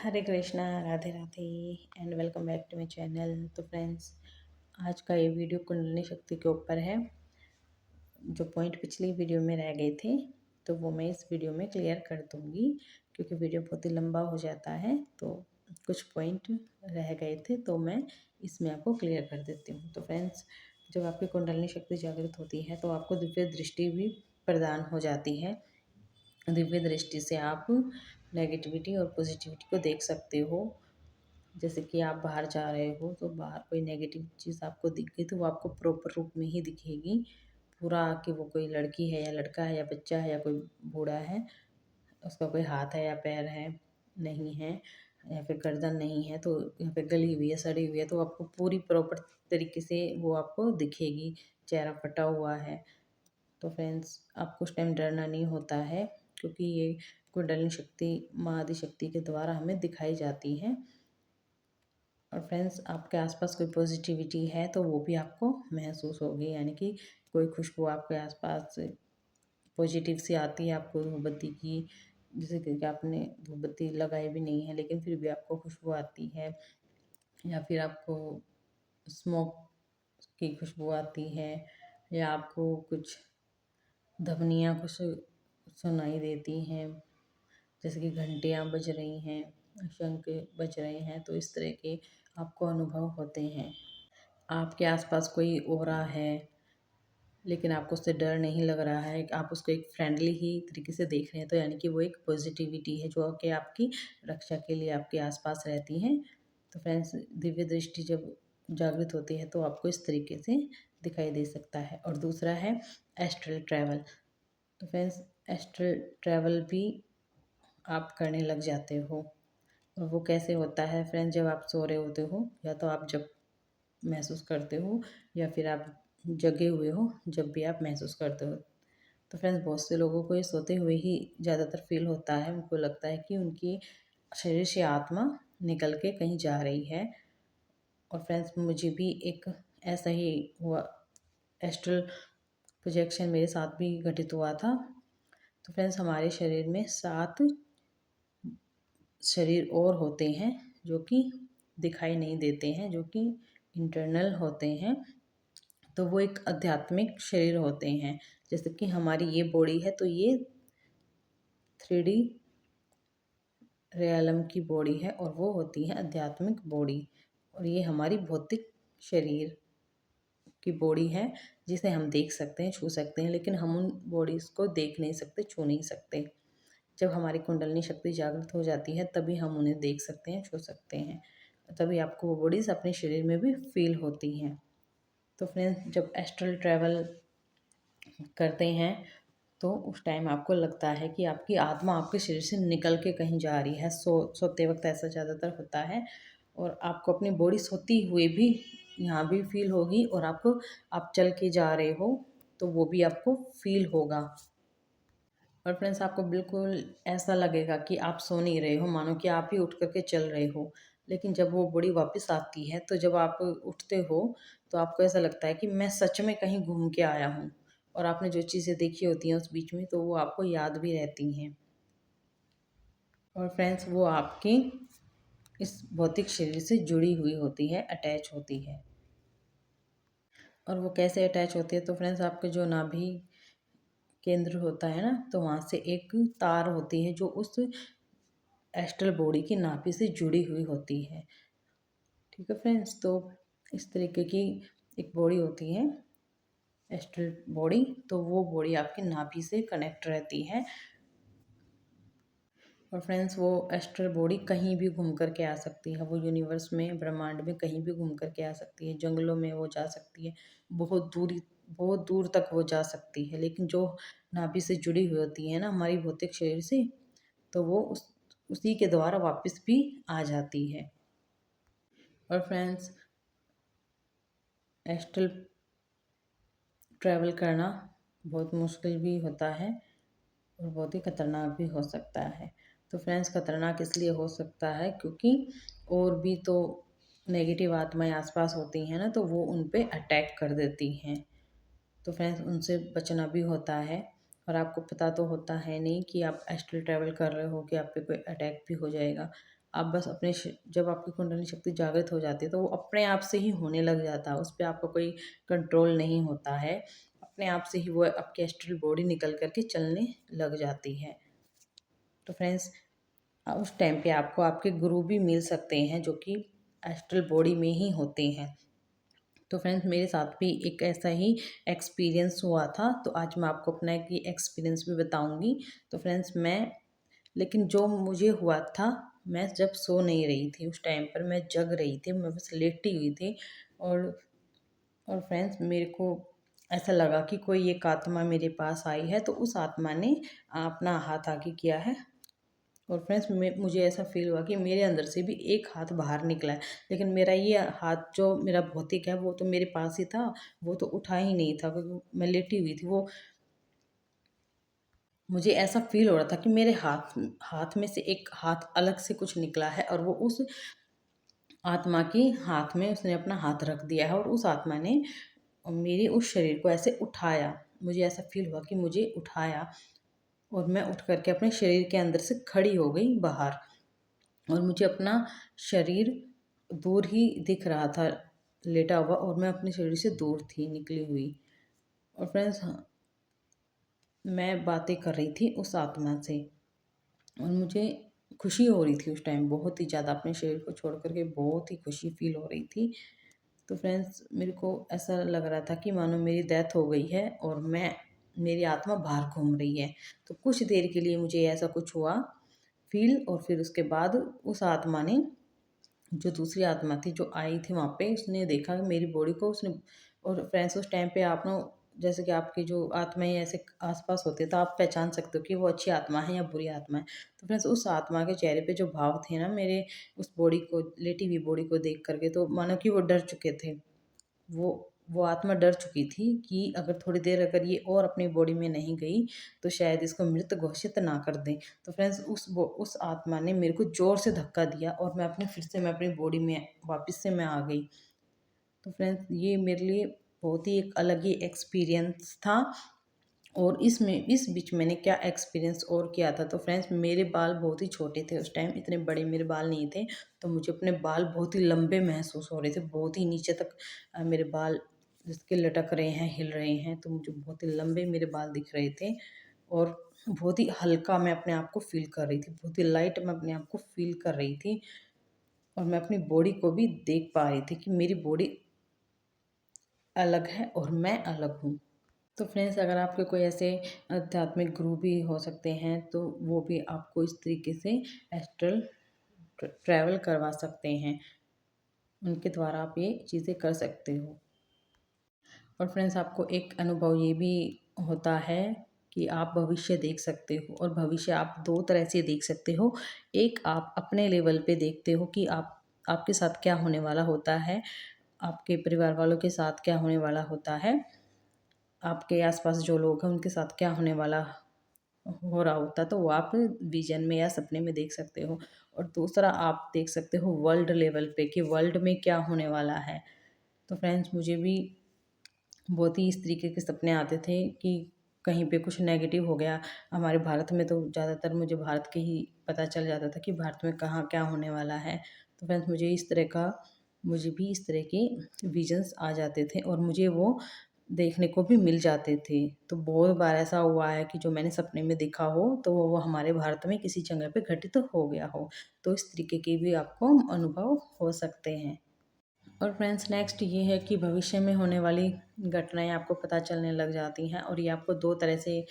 Hare Krishna, Radhe Radhe and welcome back to my channel. तो friends, आज का ये वीडियो कुंडलिनी शक्ति के ऊपर है। जो पॉइंट पिछली वीडियो में रह गए थे तो वो मैं इस वीडियो में क्लियर कर दूंगी, क्योंकि वीडियो बहुत ही लंबा हो जाता है। तो कुछ पॉइंट रह गए थे तो मैं इसमें आपको क्लियर कर देती हूँ। तो फ्रेंड्स, जब आपकी कुंडलिनी शक्ति जागृत होती है तो आपको दिव्य दृष्टि भी प्रदान हो जाती है। दिव्य दृष्टि से आप नेगेटिविटी और पॉजिटिविटी को देख सकते हो। जैसे कि आप बाहर जा रहे हो तो बाहर कोई नेगेटिव चीज़ आपको दिख गई तो वो आपको प्रॉपर रूप में ही दिखेगी पूरा, कि वो कोई लड़की है या लड़का है या बच्चा है या कोई बूढ़ा है, उसका कोई हाथ है या पैर है नहीं है, या फिर गर्दन नहीं है, तो यहाँ पे गली हुई है, सड़ी हुई है, तो आपको पूरी प्रॉपर तरीके से वो आपको दिखेगी। चेहरा फटा हुआ है तो फ्रेंड्स, आपको उस टाइम डरना नहीं होता है, क्योंकि ये कुंडलिनी शक्ति माँ आदि शक्ति के द्वारा हमें दिखाई जाती है। और फ्रेंड्स, आपके आसपास कोई पॉजिटिविटी है तो वो भी आपको महसूस होगी, यानी कि कोई खुशबू आपके आसपास पॉजिटिव सी आती है आपको धूपबत्ती की। जैसे कि आपने धूपबत्ती लगाई भी नहीं है लेकिन फिर भी आपको खुशबू आती है, या फिर आपको स्मोक की खुशबू आती है, या आपको कुछ ध्वनियाँ कुछ सुनाई देती हैं, जैसे कि घंटियाँ बज रही हैं, शंख बज रहे हैं, तो इस तरह के आपको अनुभव होते हैं। आपके आसपास कोई ओरा है लेकिन आपको उससे डर नहीं लग रहा है, आप उसको एक फ्रेंडली ही तरीके से देख रहे हैं, तो यानी कि वो एक पॉजिटिविटी है जो कि आपकी रक्षा के लिए आपके आसपास रहती है। तो फ्रेंड्स, दिव्य दृष्टि जब जागृत होती है तो आपको इस तरीके से दिखाई दे सकता है। और दूसरा है एस्ट्रल ट्रैवल। तो फ्रेंड्स, एस्ट्रल ट्रैवल भी आप करने लग जाते हो। और वो कैसे होता है फ्रेंड्स, जब आप सो रहे होते हो या तो आप जब महसूस करते हो, या फिर आप जगे हुए हो जब भी आप महसूस करते हो। तो फ्रेंड्स, बहुत से लोगों को ये सोते हुए ही ज़्यादातर फील होता है। उनको लगता है कि उनकी शरीर से आत्मा निकल के कहीं जा रही है। और फ्रेंड्स, मुझे भी एक ऐसा ही हुआ, एस्ट्रल प्रोजेक्शन मेरे साथ भी घटित हुआ था। तो फ्रेंड्स, हमारे शरीर में 7 शरीर और होते हैं जो कि दिखाई नहीं देते हैं, जो कि इंटरनल होते हैं। तो वो एक आध्यात्मिक शरीर होते हैं। जैसे कि हमारी ये बॉडी है तो ये 3D रियलम की बॉडी है, और वो होती है आध्यात्मिक बॉडी। और ये हमारी भौतिक शरीर की बॉडी है जिसे हम देख सकते हैं, छू सकते हैं, लेकिन हम उन बॉडीज़ को देख नहीं सकते, छू नहीं सकते। जब हमारी कुंडलिनी शक्ति जागृत हो जाती है तभी हम उन्हें देख सकते हैं, छू सकते हैं, तभी आपको वो बॉडीज़ अपने शरीर में भी फील होती हैं। तो फ्रेंड्स, जब एस्ट्रल ट्रैवल करते हैं तो उस टाइम आपको लगता है कि आपकी आत्मा आपके शरीर से निकल के कहीं जा रही है। सोते वक्त ऐसा ज़्यादातर होता है, और आपको अपनी बॉडी सोती हुए भी यहाँ भी फील होगी, और आपको आप चल के जा रहे हो तो वो भी आपको फील होगा। और फ्रेंड्स, आपको बिल्कुल ऐसा लगेगा कि आप सो नहीं रहे हो, मानो कि आप ही उठ करके चल रहे हो। लेकिन जब वो बॉडी वापस आती है तो जब आप उठते हो तो आपको ऐसा लगता है कि मैं सच में कहीं घूम के आया हूँ, और आपने जो चीज़ें देखी होती हैं उस बीच में तो वो आपको याद भी रहती हैं। और फ्रेंड्स, वो आपकी इस भौतिक शरीर से जुड़ी हुई होती है, अटैच होती है। और वो कैसे अटैच होती है, तो फ्रेंड्स, आपके जो नाभि केंद्र होता है ना, तो वहाँ से एक तार होती है जो उस एस्ट्रल बॉडी की नाभि से जुड़ी हुई होती है। ठीक है फ्रेंड्स, तो इस तरीके की एक बॉडी होती है एस्ट्रल बॉडी, तो वो बॉडी आपकी नाभि से कनेक्ट रहती है। और फ्रेंड्स, वो एस्ट्रल बॉडी कहीं भी घूम कर के आ सकती है, वो यूनिवर्स में, ब्रह्मांड में कहीं भी घूम कर के आ सकती है। जंगलों में वो जा सकती है, बहुत दूर तक वो जा सकती है, लेकिन जो नाभि से जुड़ी हुई होती है ना हमारी भौतिक शरीर से, तो वो उसी के द्वारा वापस भी आ जाती है। और फ्रेंड्स, एस्ट्रल ट्रैवल करना बहुत मुश्किल भी होता है और बहुत ही खतरनाक भी हो सकता है। तो फ्रेंड्स, खतरनाक इसलिए हो सकता है क्योंकि और भी तो नेगेटिव आत्माएं आसपास होती हैं ना, तो वो उन पे अटैक कर देती हैं। तो फ्रेंड्स, उनसे बचना भी होता है। और आपको पता तो होता है नहीं कि आप एस्ट्रल ट्रैवल कर रहे हो कि आप पे कोई अटैक भी हो जाएगा। आप बस अपने जब आपकी कुंडली शक्ति जागृत हो जाती है तो वो अपने आप से ही होने लग जाता है, उस पर आपका कोई कंट्रोल नहीं होता है, अपने आप से ही वो आपकी एस्ट्रल बॉडी निकल करके चलने लग जाती है। तो फ्रेंड्स, उस टाइम पे आपको आपके गुरु भी मिल सकते हैं जो कि एस्ट्रल बॉडी में ही होते हैं। तो फ्रेंड्स, मेरे साथ भी एक ऐसा ही एक्सपीरियंस हुआ था, तो आज मैं आपको अपना एक एक्सपीरियंस भी बताऊंगी। तो फ्रेंड्स, मैं लेकिन जो मुझे हुआ था, मैं जब सो नहीं रही थी उस टाइम पर, मैं जग रही थी, मैं बस लेटी हुई थी। और और फ्रेंड्स, मेरे को ऐसा लगा कि कोई एक आत्मा मेरे पास आई है, तो उस आत्मा ने अपना हाथ आगे किया है। और फ्रेंड्स, मुझे ऐसा फील हुआ कि मेरे अंदर से भी एक हाथ बाहर निकला है, लेकिन मेरा ये हाथ जो मेरा भौतिक है वो तो मेरे पास ही था, वो तो उठा ही नहीं था क्योंकि मैं लेटी हुई थी। वो मुझे ऐसा फील हो रहा था कि मेरे हाथ हाथ में से एक हाथ अलग से कुछ निकला है और वो उस आत्मा के हाथ में उसने अपना हाथ रख दिया है, और उस आत्मा ने मेरे उस शरीर को ऐसे उठाया। मुझे ऐसा फील हुआ कि मुझे उठाया, और मैं उठ करके अपने शरीर के अंदर से खड़ी हो गई बाहर, और मुझे अपना शरीर दूर ही दिख रहा था लेटा हुआ, और मैं अपने शरीर से दूर थी निकली हुई। और फ्रेंड्स, मैं बातें कर रही थी उस आत्मा से, और मुझे खुशी हो रही थी उस टाइम बहुत ही ज़्यादा, अपने शरीर को छोड़ करके बहुत ही खुशी फील हो रही थी। तो फ्रेंड्स, मेरे को ऐसा लग रहा था कि मानो मेरी डेथ हो गई है और मेरी आत्मा बाहर घूम रही है। तो कुछ देर के लिए मुझे ऐसा कुछ हुआ फील, और फिर उसके बाद उस आत्मा ने, जो दूसरी आत्मा थी जो आई थी वहाँ पे, उसने देखा कि मेरी बॉडी को उसने। और फ्रेंड्स, उस टाइम पे आप ना, जैसे कि आपकी जो आत्माएं ऐसे आसपास होते हैं तो आप पहचान सकते हो कि वो अच्छी आत्मा है या बुरी आत्मा है। तो फ्रेंड्स, उस आत्मा के चेहरे पे जो भाव थे ना मेरे, उस बॉडी को, लेटी हुई बॉडी को देख करके, तो मानो कि वो डर चुके थे। वो वो आत्मा डर चुकी थी कि अगर थोड़ी देर अगर ये और अपनी बॉडी में नहीं गई तो शायद इसको मृत घोषित ना कर दें। तो फ्रेंड्स, उस आत्मा ने मेरे को ज़ोर से धक्का दिया, और मैं अपनी बॉडी में वापस से मैं आ गई। तो फ्रेंड्स, ये मेरे लिए बहुत ही एक अलग ही एक्सपीरियंस था। और इस बीच मैंने क्या एक्सपीरियंस और किया था, तो फ्रेंड्स, मेरे बाल बहुत ही छोटे थे उस टाइम, इतने बड़े मेरे बाल नहीं थे। तो मुझे अपने बाल बहुत ही लंबे महसूस हो रहे थे, बहुत ही नीचे तक मेरे बाल जिसके लटक रहे हैं, हिल रहे हैं, तो मुझे बहुत ही लंबे मेरे बाल दिख रहे थे। और बहुत ही हल्का मैं अपने आप को फील कर रही थी, बहुत ही लाइट मैं अपने आप को फील कर रही थी। और मैं अपनी बॉडी को भी देख पा रही थी कि मेरी बॉडी अलग है और मैं अलग हूँ। तो फ्रेंड्स, अगर आपके कोई ऐसे आध्यात्मिक गुरु भी हो सकते हैं तो वो भी आपको इस तरीके से एस्ट्रल ट्रैवल करवा सकते हैं, उनके द्वारा आप ये चीज़ें कर सकते हो। और फ्रेंड्स, आपको एक अनुभव ये भी होता है कि आप भविष्य देख सकते हो, और भविष्य आप दो तरह से देख सकते हो। एक, आप अपने लेवल पे देखते हो कि आपके साथ क्या होने वाला होता है, आपके परिवार वालों के साथ क्या होने वाला होता है, आपके आसपास जो लोग हैं उनके साथ क्या होने वाला हो रहा होता, तो वो आप विजन में या सपने में देख सकते हो। और दूसरा, आप देख सकते हो वर्ल्ड लेवल पे कि वर्ल्ड में क्या होने वाला है। तो फ्रेंड्स, मुझे भी बहुत ही इस तरीके के सपने आते थे कि कहीं पे कुछ नेगेटिव हो गया। हमारे भारत में तो ज़्यादातर मुझे भारत के ही पता चल जाता था कि भारत में कहाँ क्या होने वाला है। तो फ्रेंड्स, मुझे भी इस तरह के विजन्स आ जाते थे, और मुझे वो देखने को भी मिल जाते थे। तो बहुत बार ऐसा हुआ है कि जो मैंने सपने में देखा हो तो वो हमारे भारत में किसी जगह पे घटित हो गया हो। तो इस तरीके के भी आपको अनुभव हो सकते हैं। और फ्रेंड्स, नेक्स्ट ये है कि भविष्य में होने वाली घटनाएं आपको पता चलने लग जाती हैं, और ये आपको दो तरह से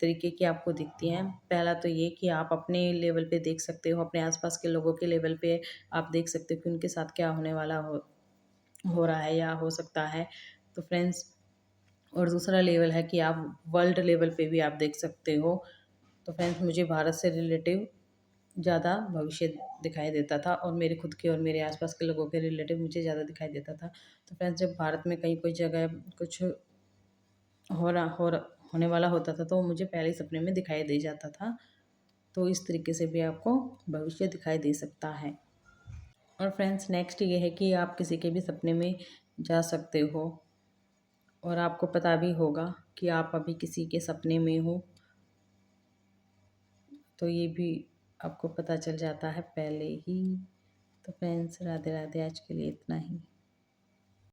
तरीके की आपको दिखती हैं। पहला तो ये कि आप अपने लेवल पे देख सकते हो, अपने आसपास के लोगों के लेवल पे आप देख सकते हो कि उनके साथ क्या होने वाला हो रहा है या हो सकता है। तो फ्रेंड्स, और दूसरा लेवल है कि आप वर्ल्ड लेवल पे भी आप देख सकते हो। तो फ्रेंड्स, मुझे भारत से रिलेटिव ज़्यादा भविष्य दिखाई देता था, और मेरे खुद के और मेरे आसपास के लोगों के रिलेटिव मुझे ज़्यादा दिखाई देता था। तो फ्रेंड्स, जब भारत में कहीं कोई जगह कुछ होने वाला होता था तो मुझे पहले ही सपने में दिखाई दे जाता था। तो इस तरीके से भी आपको भविष्य दिखाई दे सकता है। और फ्रेंड्स, नेक्स्ट ये है कि आप किसी के भी सपने में जा सकते हो, और आपको पता भी होगा कि आप अभी किसी के सपने में हो। तो ये भी आपको पता चल जाता है पहले ही। तो फ्रेंड्स, राधे राधे। आज के लिए इतना ही।